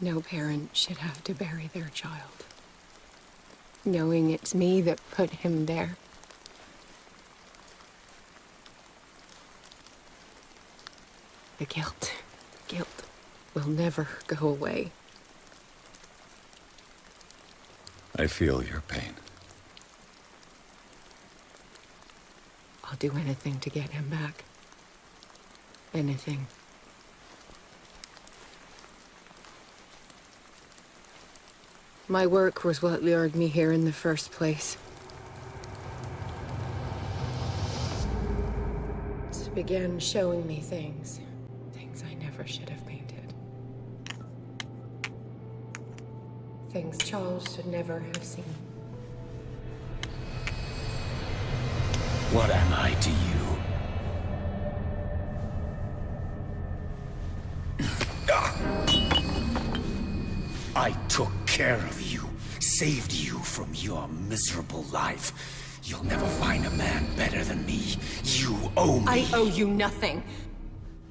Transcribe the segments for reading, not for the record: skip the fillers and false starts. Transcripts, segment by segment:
No parent should have to bury their child, knowing it's me that put him there. The guilt will never go away. I feel your pain. I'll do anything to get him back. Anything. My work was what lured me here in the first place. It began showing me things I never should have painted. Things Charles should never have seen. What am I to you? I took care of you, saved you from your miserable life. You'll never find a man better than me. You owe me. I owe you nothing.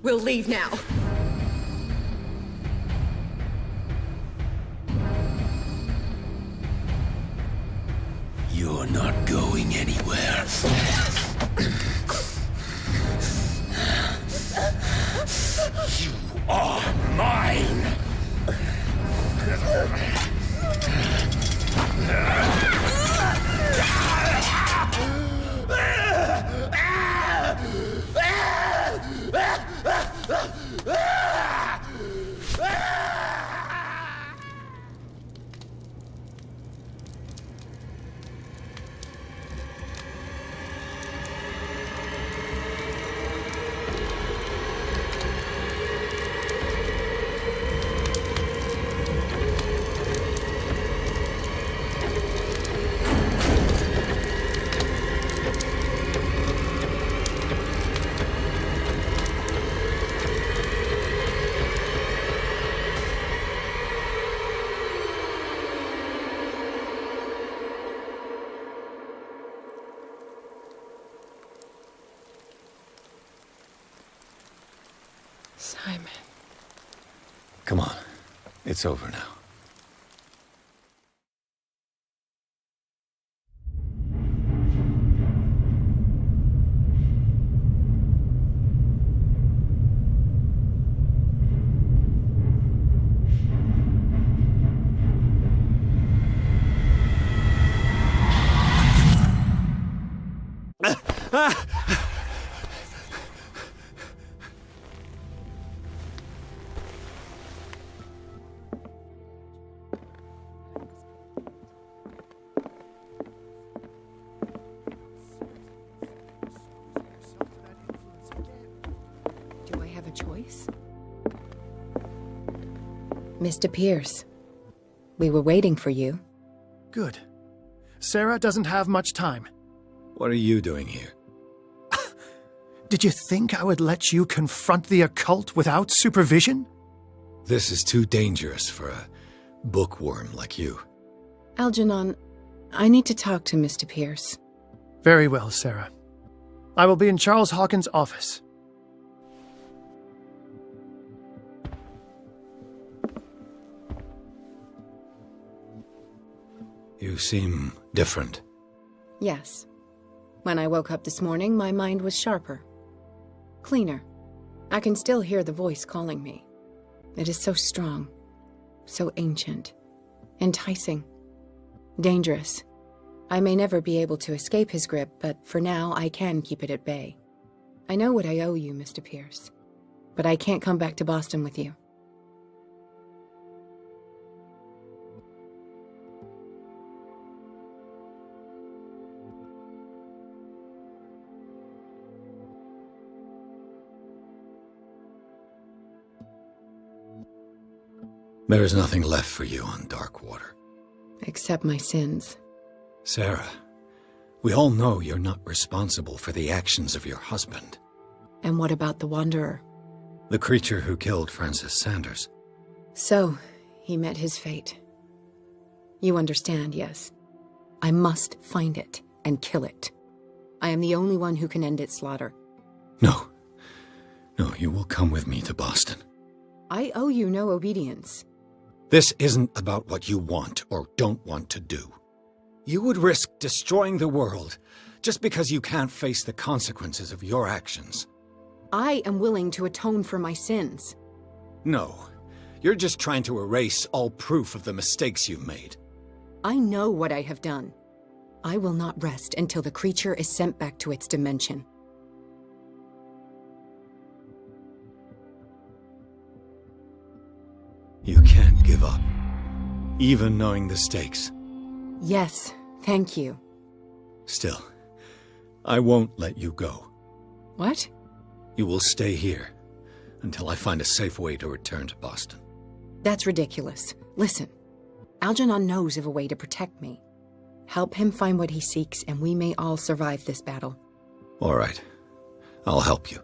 We'll leave now. You're not going anywhere. You are mine! Simon. Come on. It's over now. Do I have a choice? Mr. Pierce, we were waiting for you. Good. Sarah doesn't have much time. What are you doing here? Did you think I would let you confront the occult without supervision? This is too dangerous for a bookworm like you. Algernon, I need to talk to Mr. Pierce. Very well, Sarah. I will be in Charles Hawkins' office. You seem different. Yes. When I woke up this morning, my mind was sharper. Cleaner. I can still hear the voice calling me. It is so strong, so ancient, enticing, dangerous. I may never be able to escape his grip, but for now I can keep it at bay. I know what I owe you, Mr. Pierce, but I can't come back to Boston with you. There is nothing left for you on Darkwater. Except my sins. Sarah, we all know you're not responsible for the actions of your husband. And what about the Wanderer? The creature who killed Francis Sanders. So, he met his fate. You understand, yes? I must find it and kill it. I am the only one who can end its slaughter. No. No, you will come with me to Boston. I owe you no obedience. This isn't about what you want or don't want to do. You would risk destroying the world just because you can't face the consequences of your actions. I am willing to atone for my sins. No, you're just trying to erase all proof of the mistakes you've made. I know what I have done. I will not rest until the creature is sent back to its dimension. You can't give up, even knowing the stakes. Yes, thank you. Still, I won't let you go. What? You will stay here until I find a safe way to return to Boston. That's ridiculous. Listen, Algernon knows of a way to protect me. Help him find what he seeks, and we may all survive this battle. All right. I'll help you.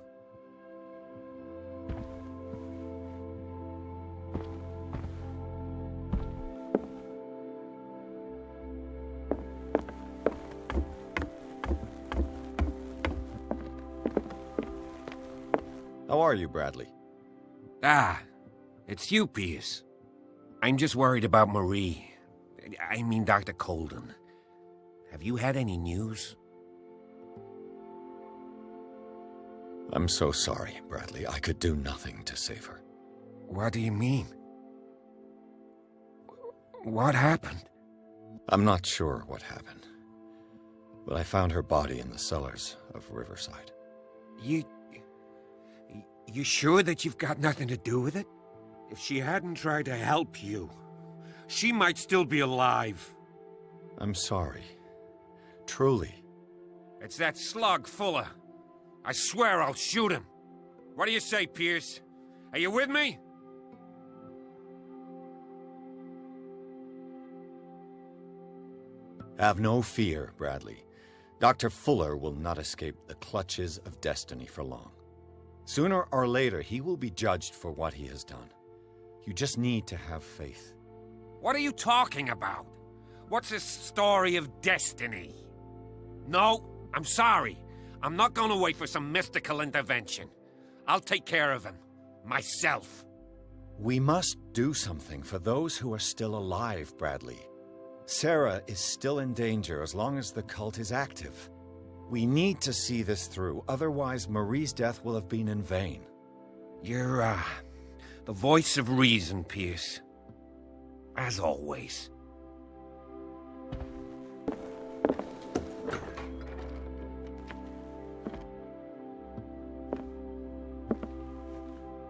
How are you, Bradley? Ah, it's you, Pierce. I'm just worried about Marie. I mean, Dr. Colden. Have you had any news? I'm so sorry, Bradley. I could do nothing to save her. What do you mean? What happened? I'm not sure what happened, but I found her body in the cellars of Riverside. You sure that you've got nothing to do with it? If she hadn't tried to help you, she might still be alive. I'm sorry. Truly. It's that slug, Fuller. I swear I'll shoot him. What do you say, Pierce? Are you with me? Have no fear, Bradley. Dr. Fuller will not escape the clutches of destiny for long. Sooner or later, he will be judged for what he has done. You just need to have faith. What are you talking about? What's this story of destiny? No, I'm sorry. I'm not going to wait for some mystical intervention. I'll take care of him. Myself. We must do something for those who are still alive, Bradley. Sarah is still in danger as long as the cult is active. We need to see this through, otherwise Marie's death will have been in vain. You're, the voice of reason, Pierce. As always.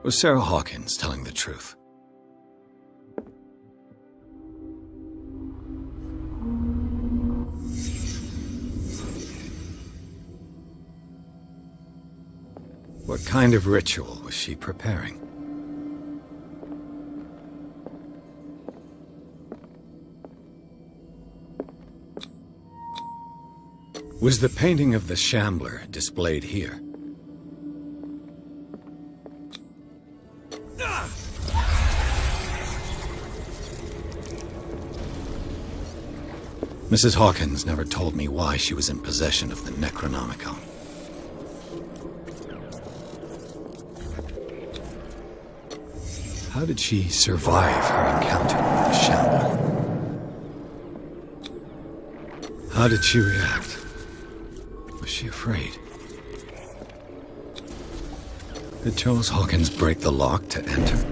Was Sarah Hawkins telling the truth? What kind of ritual was she preparing? Was the painting of the Shambler displayed here? Mrs. Hawkins never told me why she was in possession of the Necronomicon. How did she survive her encounter with the Shambler? How did she react? Was she afraid? Did Charles Hawkins break the lock to enter?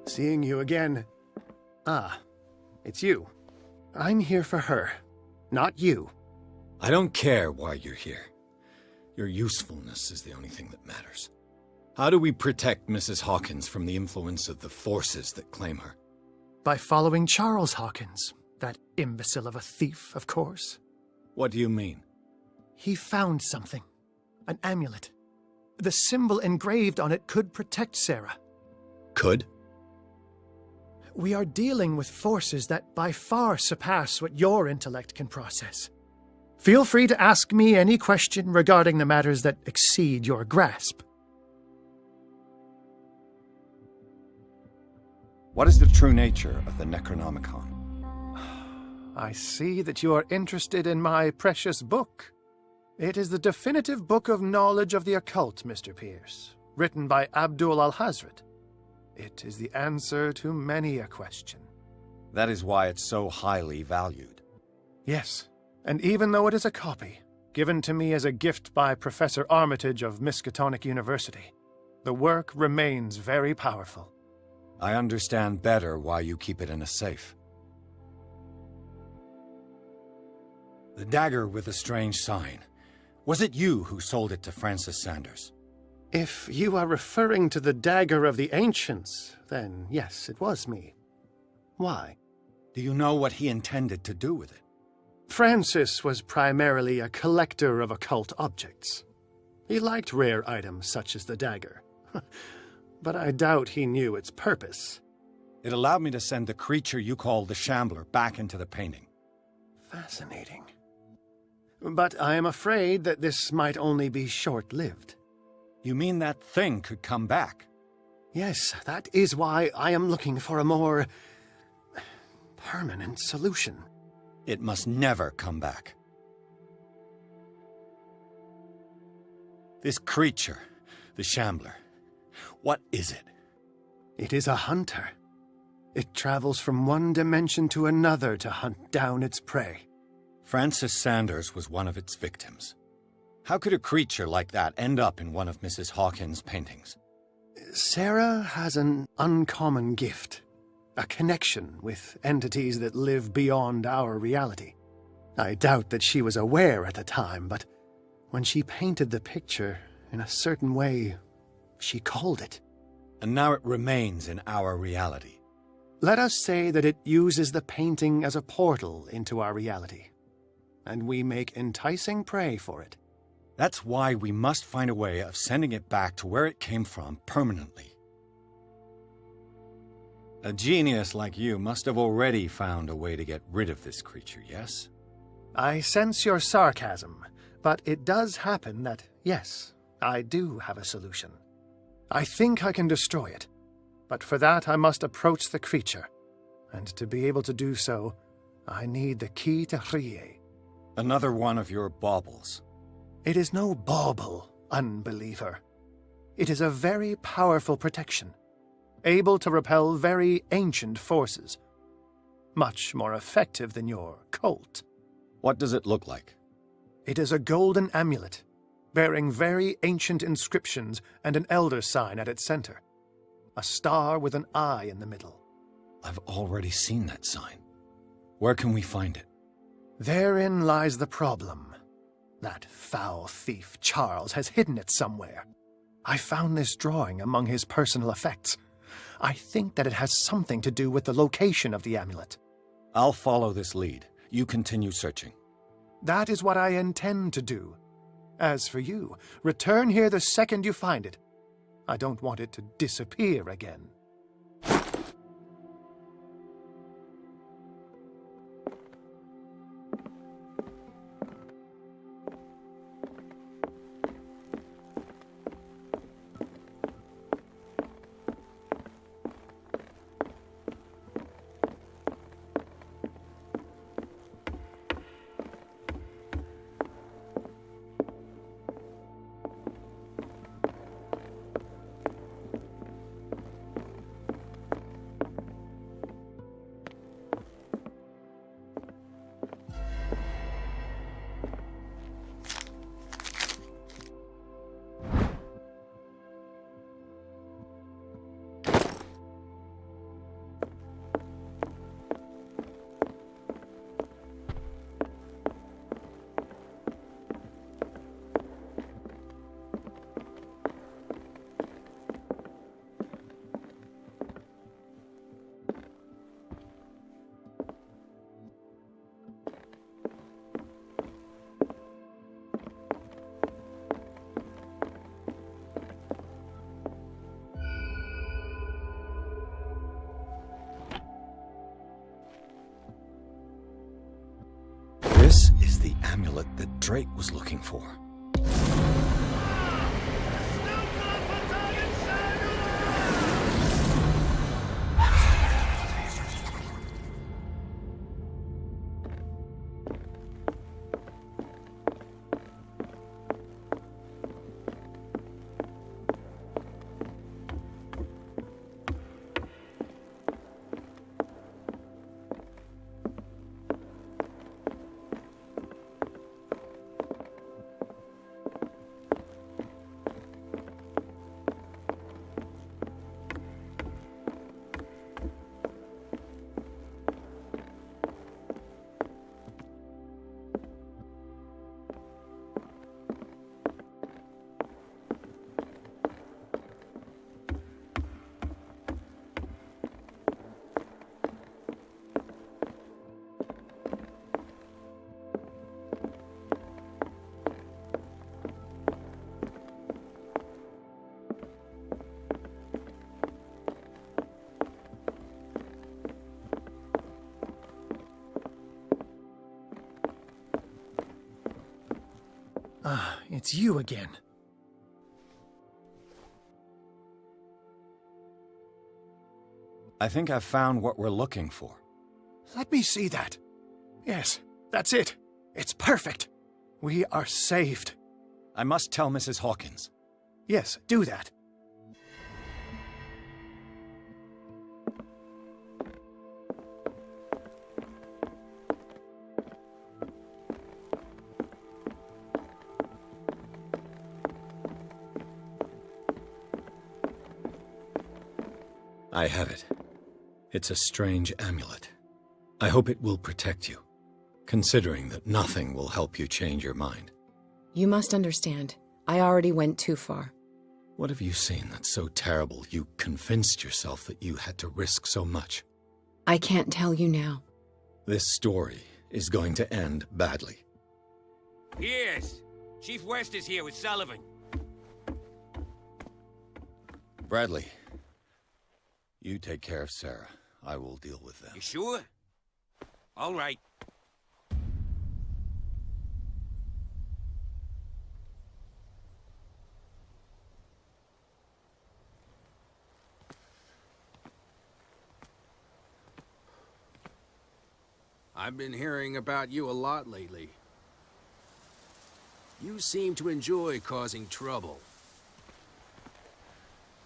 Seeing you again. Ah, it's you. I'm here for her, not you. I don't care why you're here. Your usefulness is the only thing that matters. How do we protect Mrs. Hawkins from the influence of the forces that claim her? By following Charles Hawkins, that imbecile of a thief, of course. What do you mean? He found something. An amulet. The symbol engraved on it could protect Sarah. Could? We are dealing with forces that by far surpass what your intellect can process. Feel free to ask me any question regarding the matters that exceed your grasp. What is the true nature of the Necronomicon? I see that you are interested in my precious book. It is the definitive book of knowledge of the occult, Mr. Pierce, written by Abdul al-Hazred. It is the answer to many a question. That is why it's so highly valued. Yes, and even though it is a copy, given to me as a gift by Professor Armitage of Miskatonic University, the work remains very powerful. I understand better why you keep it in a safe. The dagger with the strange sign. Was it you who sold it to Francis Sanders? If you are referring to the dagger of the ancients, then yes, it was me. Why? Do you know what he intended to do with it? Francis was primarily a collector of occult objects. He liked rare items such as the dagger. But I doubt he knew its purpose. It allowed me to send the creature you call the Shambler back into the painting. Fascinating. But I am afraid that this might only be short-lived. You mean that thing could come back? Yes, that is why I am looking for a more permanent solution. It must never come back. This creature, the Shambler, what is it? It is a hunter. It travels from one dimension to another to hunt down its prey. Francis Sanders was one of its victims. How could a creature like that end up in one of Mrs. Hawkins' paintings? Sarah has an uncommon gift. A connection with entities that live beyond our reality. I doubt that she was aware at the time, but when she painted the picture in a certain way, she called it. And now it remains in our reality. Let us say that it uses the painting as a portal into our reality, and we make enticing prey for it. That's why we must find a way of sending it back to where it came from permanently. A genius like you must have already found a way to get rid of this creature, yes? I sense your sarcasm, but it does happen that, yes, I do have a solution. I think I can destroy it, but for that I must approach the creature, and to be able to do so, I need the key to Rie. Another one of your baubles. It is no bauble, unbeliever. It is a very powerful protection, able to repel very ancient forces. Much more effective than your Colt. What does it look like? It is a golden amulet, bearing very ancient inscriptions and an elder sign at its center. A star with an eye in the middle. I've already seen that sign. Where can we find it? Therein lies the problem. That foul thief Charles has hidden it somewhere. I found this drawing among his personal effects. I think that it has something to do with the location of the amulet. I'll follow this lead. You continue searching. That is what I intend to do. As for you, return here the second you find it. I don't want it to disappear again. This is the amulet that Drake was looking for. Ah, it's you again. I think I've found what we're looking for. Let me see that. Yes, that's it. It's perfect. We are saved. I must tell Mrs. Hawkins. Yes, do that. I have it. It's a strange amulet. I hope it will protect you, considering that nothing will help you change your mind. You must understand, I already went too far. What have you seen that's so terrible you convinced yourself that you had to risk so much? I can't tell you now. This story is going to end badly. Yes. Chief West is here with Sullivan. Bradley, you take care of Sarah. I will deal with them. You sure? All right. I've been hearing about you a lot lately. You seem to enjoy causing trouble.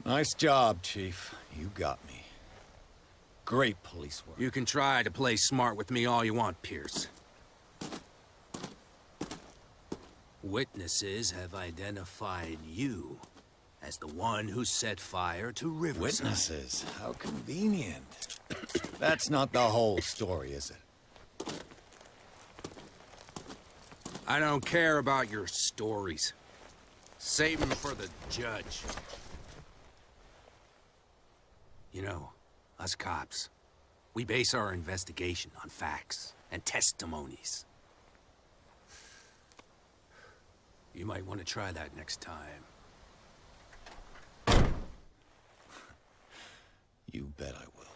Nice job, Chief. You got me. Great police work. You can try to play smart with me all you want, Pierce. Witnesses have identified you as the one who set fire to Riverside. Witnesses? How convenient. That's not the whole story, is it? I don't care about your stories. Save them for the judge. You know, us cops, we base our investigation on facts and testimonies. You might want to try that next time. You bet I will.